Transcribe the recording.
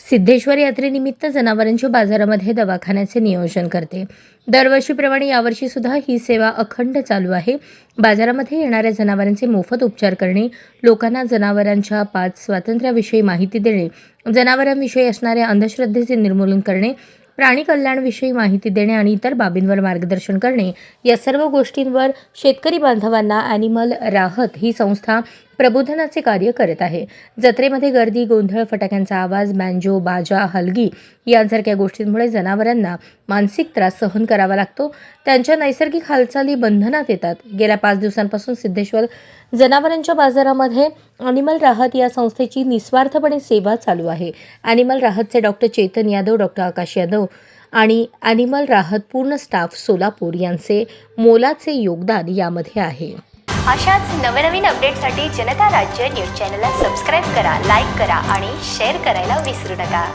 सिद्धेश्वर यात्रेनिमित्त जनावरांच्या बाजारामध्ये दवाखान्याचे नियोजन करते। दरवर्षीप्रमाणे यावर्षी सुद्धा ही सेवा अखंड चालू आहे। बाजारामध्ये येणाऱ्या जनावरांचे मोफत उपचार करणे, लोकांना जनावरांच्या 5 स्वातंत्र्याविषयी माहिती देणे, जनावरांविषयी असणाऱ्या अंधश्रद्धेचे निर्मूलन करणे, प्राणी कल्याणविषयी माहिती देणे आणि इतर बाबींवर मार्गदर्शन करणे, या सर्व गोष्टींवर शेतकरी बांधवांना ॲनिमल राहत ही संस्था प्रबोधनाचे कार्य करत आहे। जत्रेमध्ये गर्दी, गोंधळ, फटाक्यांचा आवाज, बँजो, बाजा, हलगी यांसारख्या गोष्टींमुळे जनावरांना मानसिक त्रास सहन करावा लागतो। त्यांच्या नैसर्गिक हालचाली बंधनात येतात। गेल्या 5 दिवसांपासून सिद्धेश्वर जनावरांच्या बाजारामध्ये ॲनिमल राहत या संस्थेची निस्वार्थपणे सेवा चालू आहे। ॲनिमल राहतचे डॉक्टर चेतन यादव, डॉक्टर आकाश यादव आणि ॲनिमल राहत पूर्ण स्टाफ सोलापूर यांचे मोलाचे योगदान यामध्ये आहे। अशाच नवनवीन अपडेटसाठी जनता राज्य न्यूज चॅनलला सबस्क्राईब करा, लाईक करा आणि शेअर करायला विसरू नका।